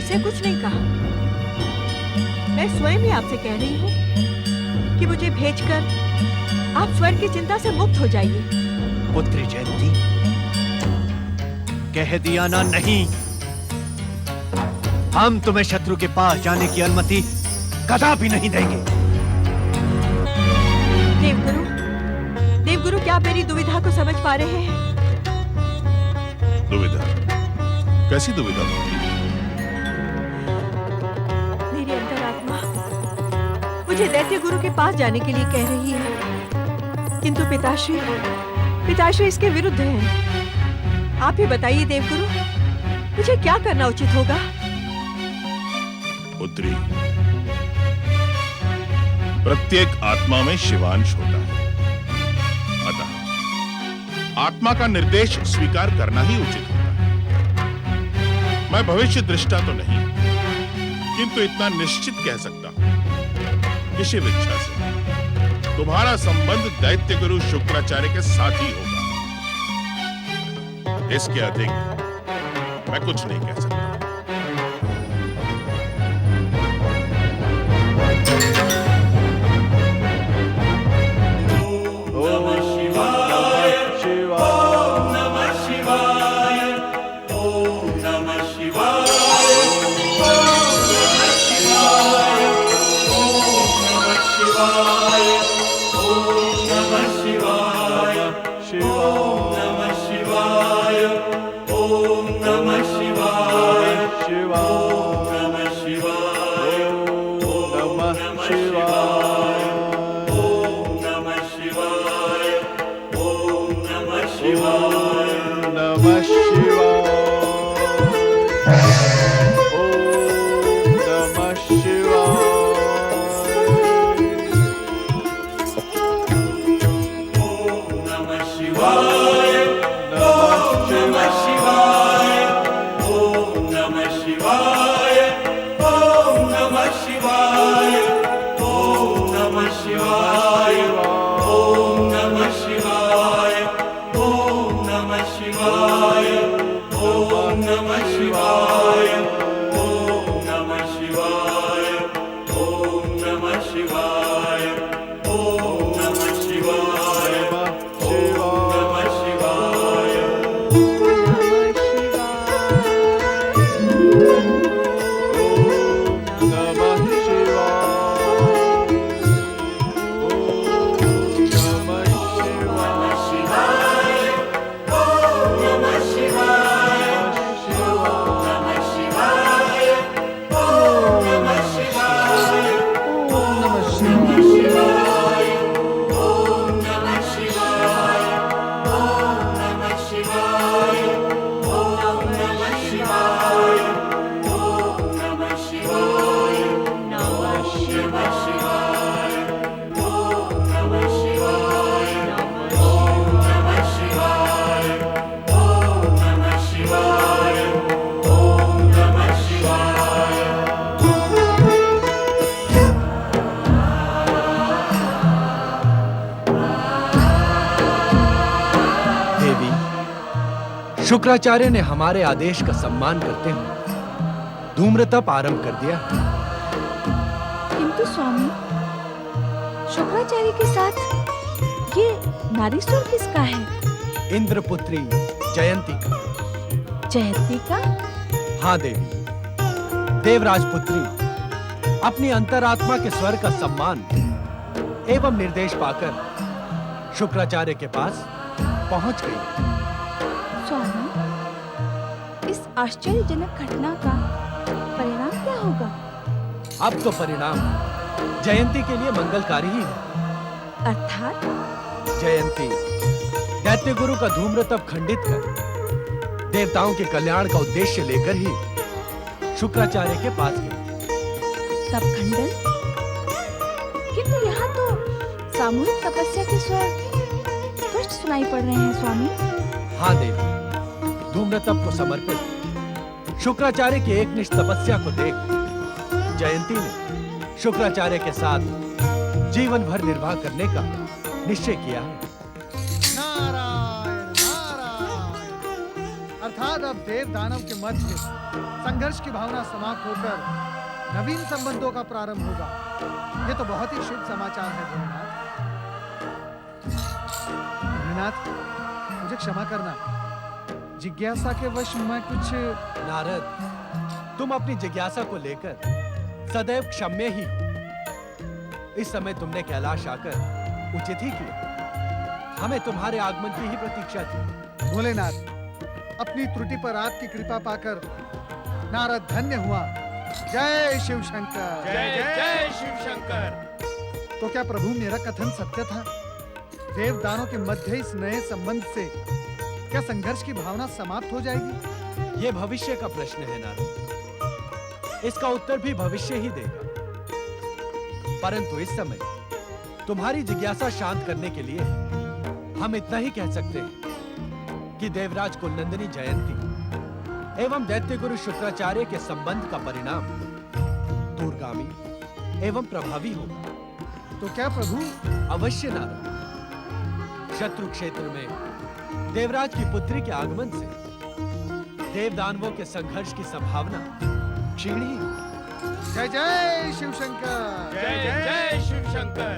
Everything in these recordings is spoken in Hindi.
मुझसे कुछ नहीं कहा। मैं स्वयं ही आपसे कह रही हूँ कि मुझे भेजकर आप स्वर्ग की चिंता से मुक्त हो जाइए। पुत्री जयंती, कह दिया ना नहीं। हम तुम्हें शत्रु के पास जाने की अनुमति कदापि नहीं देंगे। देवगुरु, देवगुरु, क्या आप मेरी दुविधा को समझ पा रहे हैं? दुविधा? कैसी दुविधा? मेरी अंतरात्मा मुझे दैत्य गुरु के पास जाने के लिए कह रही है, किंतु पिताश्री इसके विरुद्ध हैं। आप ही बताइए देवगुरु, मुझे क्या करना उचित होगा? पुत्री, प्रत्येक आत्मा में शिवांश होता है, अतः आत्मा का निर्देश स्वीकार करना ही उचित होता है। मैं भविष्य दृष्टा तो नहीं, किंतु इतना निश्चित कह सकता हूं कि शिव इच्छा से तुम्हारा संबंध दैत्य गुरु शुक्राचार्य के साथ ही होगा। इसके अधिक मैं कुछ नहीं कह सकता। शुक्राचार्य ने हमारे आदेश का सम्मान करते हुए धूम्रतप आरंभ कर दिया। किंतु स्वामी, शुक्राचार्य के साथ ये नारीस्वर किसका है? इंद्रपुत्री जयंती का। जयंती का? हाँ देवी, देवराज पुत्री अपनी अंतरात्मा के स्वर का सम्मान एवं निर्देश पाकर शुक्राचार्य के पास पहुंच गई। स्वामी, इस आश्चर्यजनक घटना का परिणाम क्या होगा? अब तो परिणाम जयंती के लिए मंगलकारी ही है। अर्थात? जयंती दैत्य गुरु का धूम्रतप खंडित कर देवताओं के कल्याण का उद्देश्य लेकर ही शुक्राचार्य के पास गई। तप खंडन? किंतु यहाँ तो सामूहिक तपस्या के स्वर स्पष्ट सुनाई पड़ रहे हैं स्वामी। हाँ देवी, धूम्रतप को समर्पित शुक्राचार्य की एकनिष्ठ तपस्या को देख जयंती ने शुक्राचार्य के साथ जीवन भर निर्वाह करने का निश्चय किया है। नारायण नारायण। अर्थात अब देव दानव के मध्य संघर्ष की भावना समाप्त होकर नवीन संबंधों का प्रारंभ होगा। ये तो बहुत ही शुभ समाचार है भोलेनाथ। मुझे क्षमा करना, जिज्ञासा के वश मैं कुछ। नारद, तुम अपनी जिज्ञासा को लेकर सदैव क्षम्य ही हो। इस समय तुमने कैलाश आकर उचित ही किया। हमें तुम्हारे आगमन की ही प्रतीक्षा थी। भोलेनाथ, अपनी त्रुटि पर आपकी कृपा पाकर नारद धन्य हुआ। जय शिव शंकर। जय जय शिव शंकर। तो क्या प्रभु मेरा कथन सत्य था? देव दानों के मध्य इस नए संबंध से क्या संघर्ष की भावना समाप्त हो जाएगी? यह भविष्य का प्रश्न है नारद। इसका उत्तर भी भविष्य ही देगा। परंतु इस समय तुम्हारी जिज्ञासा शांत करने के लिए हम इतना ही कह सकते हैं कि देवराज कुलनंदिनी जयंती एवं दैत्य गुरु शुक्राचार्य के संबंध का परिणाम दूरगामी एवं प्रभावी होगा। तो क्या प्रभु? अवश्य नारद। शत्रु क्षेत्र में देवराज की पुत्री के आगमन से देव दानवों के संघर्ष की संभावना क्षीण ही होगी। जय जय शिव शंकर। जय जय शिव शंकर।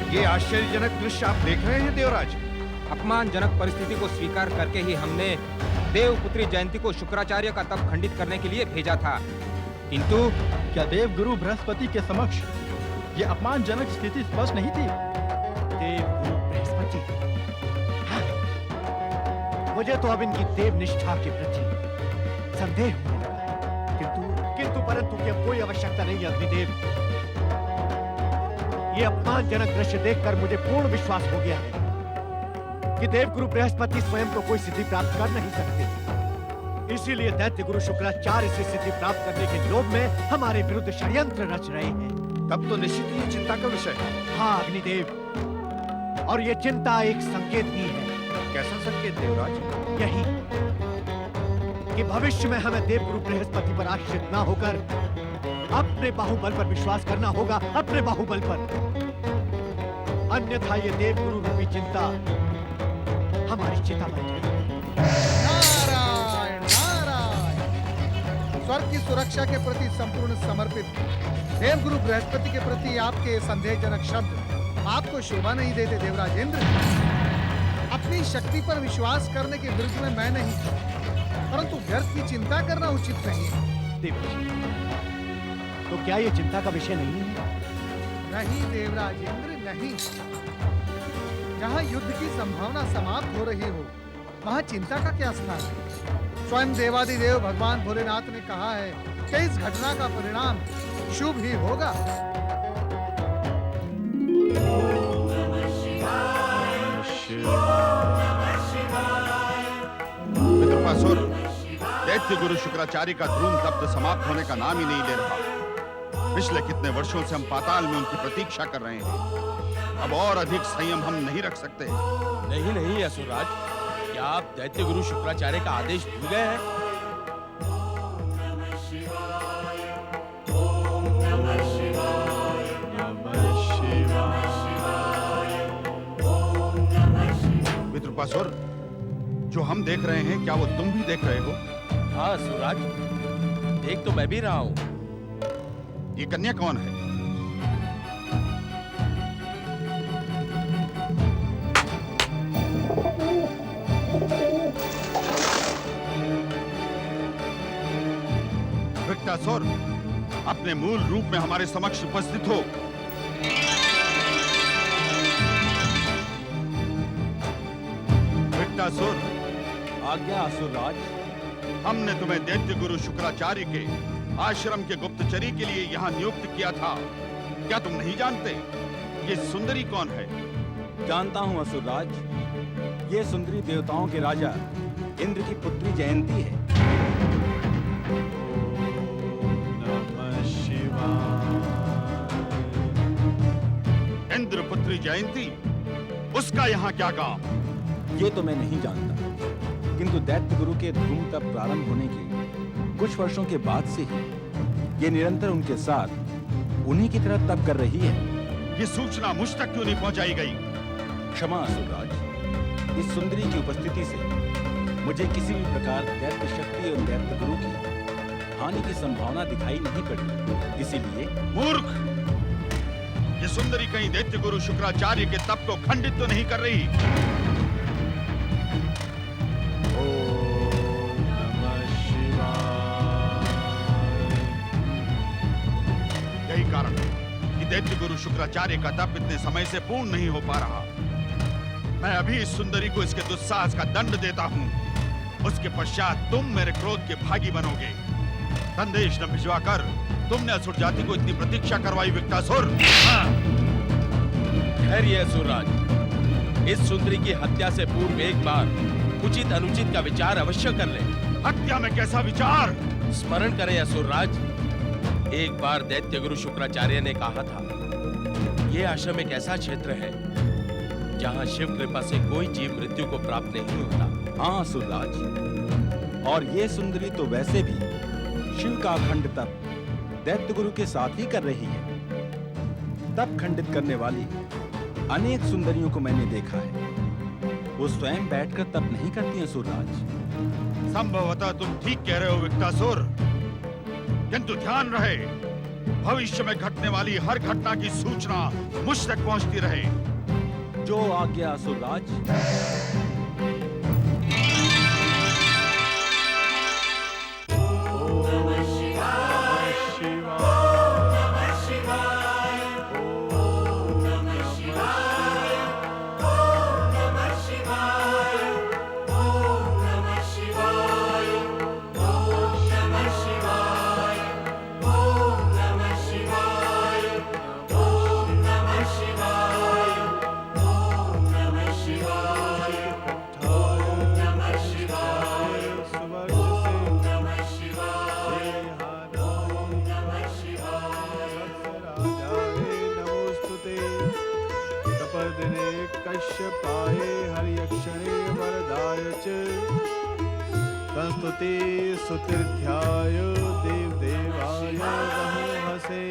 ये आश्चर्यजनक दृश्य आप देख रहे हैं देवराज। अपमानजनक परिस्थिति को स्वीकार करके ही हमने देवपुत्री जयंती को शुक्राचार्य का तप खंडित करने के लिए भेजा था, किंतु क्या देव गुरु बृहस्पति के समक्ष ये अपमानजनक स्थिति स्पष्ट नहीं थी? देव गुरु बृहस्पति, हाँ। मुझे तो अब इनकी देव निष्ठा के प्रति संदेह होने लगा है। किंतु परंतु की अब कोई आवश्यकता नहीं है अग्निदेव। ये अपमानजनक दृश्य देखकर मुझे पूर्ण विश्वास हो गया है कि देवगुरु बृहस्पति स्वयं को कोई सिद्धि प्राप्त कर नहीं सकते। इसीलिए दैत्य गुरु शुक्राचार्य से सिद्धि प्राप्त करने के लोभ में हमारे विरुद्ध षड्यंत्र रच रहे हैं। तब तो निश्चित ही चिंता का विषय है। हाँ अग्निदेव, और ये चिंता एक संकेत भी है। कैसा संकेत देवराज? यही कि भविष्य में हमें देवगुरु बृहस्पति पर आश्रित न होकर अपने बाहुबल पर विश्वास करना होगा, अपने बाहुबल पर। अन्यथा ये देवगुरु रूपी चिंता हमारी चिता बन जाएगी। नारायण नारायण। स्वर्ग की सुरक्षा के प्रति संपूर्ण समर्पित देवगुरु बृहस्पति के प्रति आपके संदेहजनक शब्द आपको शोभा नहीं देते देवराज इंद्र। अपनी शक्ति पर विश्वास करने के विरुद्ध में मैं नहीं, परंतु व्यर्थ की चिंता करना उचित नहीं है। देवराज, तो क्या ये चिंता का विषय नहीं है? नहीं देवराज इंद्र, नहीं। जहाँ युद्ध की संभावना समाप्त हो रही हो, वहाँ चिंता का क्या स्थान है? स्वयं देवादिदेव भगवान भोलेनाथ ने कहा है कि इस घटना का परिणाम शुभ ही होगा। विद्रुपासुर, दैत्य गुरु शुक्राचार्य का ध्रुव तप्त समाप्त होने का नाम ही नहीं ले रहा। पिछले कितने वर्षों से हम पाताल में उनकी प्रतीक्षा कर रहे हैं। अब और अधिक संयम हम नहीं रख सकते। नहीं नहीं असुरराज, क्या आप दैत्य गुरु शुक्राचार्य का आदेश भूल गए हैं? विद्रुपासुर, जो हम देख रहे हैं क्या वो तुम भी देख रहे हो? हाँ असुरराज, देख तो मैं भी रहा हूँ। ये कन्या कौन है? वृक्तासुर, अपने मूल रूप में हमारे समक्ष उपस्थित हो। विकटासुर, आज्ञा असुरराज। हमने तुम्हें दैत्य गुरु शुक्राचार्य के आश्रम के गुप्तचरी के लिए यहाँ नियुक्त किया था। क्या तुम नहीं जानते ये सुंदरी कौन है? जानता हूँ असुरराज, ये सुंदरी देवताओं के राजा इंद्र की पुत्री जयंती है। इंद्र पुत्री जयंती, उसका यहाँ क्या काम? ये तो मैं नहीं जानता, किंतु दैत्य गुरु के धूम तप प्रारंभ होने के कुछ वर्षों के बाद से ही ये निरंतर उनके साथ उन्हीं की तरह तप कर रही है। ये सूचना मुझ तक क्यों नहीं पहुंचाई गई? क्षमा असुरराज, इस सुंदरी की उपस्थिति से मुझे किसी भी प्रकार दैत्य शक्ति और दैत्य गुरु की हानि की संभावना दिखाई नहीं पड़ी, इसीलिए। मूर्ख! ये सुंदरी कहीं दैत्य गुरु शुक्राचार्य के तप को खंडित तो नहीं कर रही? यही कारण है कि दैत्य गुरु शुक्राचार्य का तप इतने समय से पूर्ण नहीं हो पा रहा। मैं अभी इस सुंदरी को इसके दुस्साहस का दंड देता हूँ। उसके पश्चात तुम मेरे क्रोध के भागी बनोगे। संदेश न भिजवा कर तुमने असुर जाति को इतनी प्रतीक्षा करवाई विकटासुर। खैर ये असुरराज, इस सुंदरी की हत्या से पूर्व एक बार उचित अनुचित का विचार अवश्य कर ले। हत्या में कैसा विचार? स्मरण करें असुरराज, एक बार दैत्य गुरु शुक्राचार्य ने कहा था, ये आश्रम एक ऐसा क्षेत्र है जहाँ शिव कृपा से कोई जीव मृत्यु को प्राप्त नहीं होता। हाँ असुरराज, और ये सुंदरी तो वैसे भी शिव का अखंड तप दैत्य गुरु के साथ ही कर रही है। तप खंडित करने वाली अनेक सुंदरियों को मैंने देखा है, वो स्वयं बैठकर तप नहीं करती हैं असुरराज। संभवतः तुम ठीक कह रहे हो विकटासुर, किंतु ध्यान रहे भविष्य में घटने वाली हर घटना की सूचना मुझ तक पहुंचती रहे। जो आज्ञा असुरराज। कश्यपाय हरियक्षणे वरदाय च संस्तुते सुतीर्थ्याय देवदेवाय बहुहसे।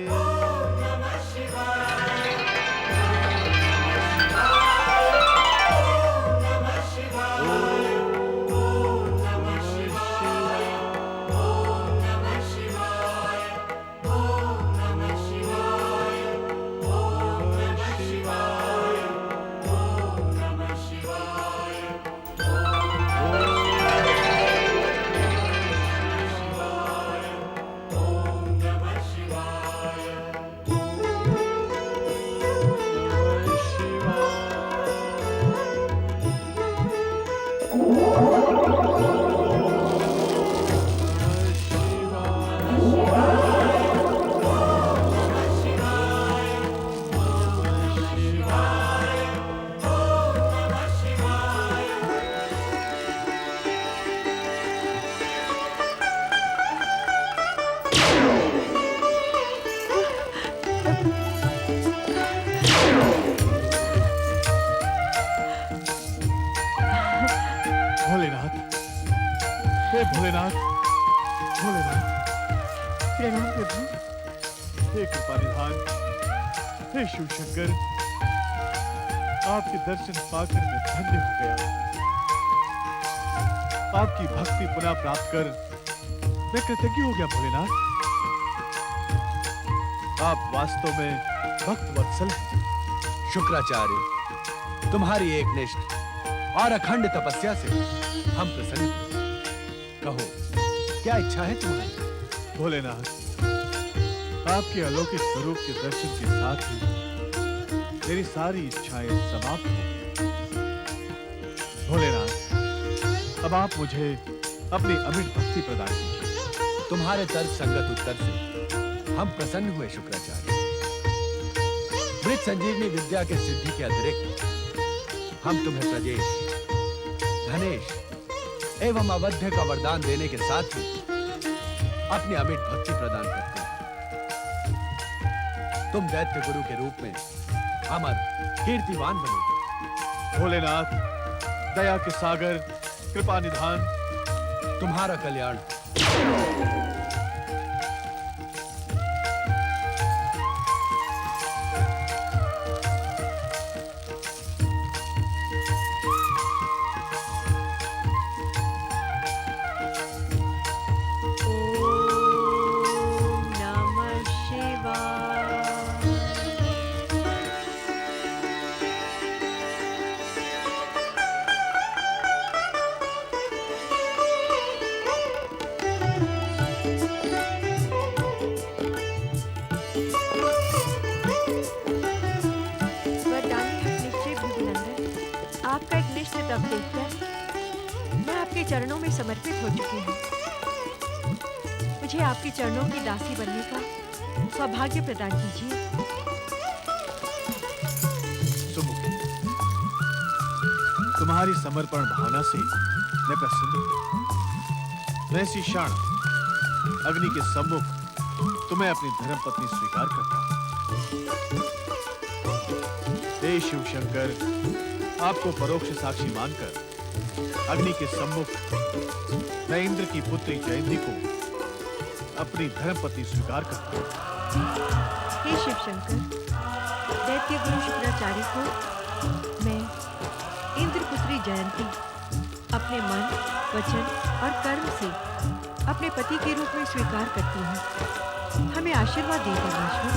भोलेनाथ, भोलेनाथ, प्रणाम प्रभु। हे कृपा निधान, हे शिव शंकर, आपके दर्शन पाकर मैं धन्य हो गया। आपकी भक्ति पुनः प्राप्त कर मैं कृतज्ञ हो गया भोलेनाथ। आप वास्तव में भक्त वत्सल हैं। शुक्राचार्य, तुम्हारी एकनिष्ठ और अखंड तपस्या से हम प्रसन्न हैं। कहो, क्या इच्छा है तुम्हारी? भोलेनाथ, आपके अलौकिक स्वरूप के दर्शन के साथ ही मेरी सारी इच्छाएं समाप्त हो गई। भोलेनाथ, अब आप मुझे अपनी अमिट भक्ति प्रदान कीजिए। तुम्हारे तर्क संगत उत्तर से हम प्रसन्न हुए शुक्राचार्य। मृत संजीवनी विद्या के सिद्धि के अतिरिक्त हम तुम्हें प्रजेश, धनेश एवं अवध्य का वरदान देने के साथ ही अपनी अमिट भक्ति प्रदान करते हैं। तुम दैत्य गुरु के रूप में अमर कीर्तिवान बनोगे। भोलेनाथ, दया के सागर, कृपा निधान, तुम्हारा कल्याण। ओम नमः शिवाय। वरदानी हट निश्चय भृगुनंदन, आपका एक निश्चित अब देखकर मैं आपके चरणों में समर्पित हो चुकी हूँ। मुझे आपके चरणों की दासी बनने का सौभाग्य प्रदान कीजिए। सुमुख, तुम्हारी समर्पण भावना से मैं प्रसन्न हूं। वैसी क्षण अग्नि के सम्मुख तुम्हें अपनी धर्मपत्नी स्वीकार करता हूं। हे शिव शंकर, आपको परोक्ष साक्षी मानकर अग्नि के सम्मुख मैं इंद्र की पुत्री जयंती को अपनी धर्मपत्नी स्वीकार करता हूं। हे शिव शंकर, दैत्य गुरु शुक्राचार्य को मैं इंद्र पुत्री जयंती अपने मन, वचन और कर्म से अपने पति के रूप में स्वीकार करती हूँ। हमें आशीर्वाद दें परमेश्वर।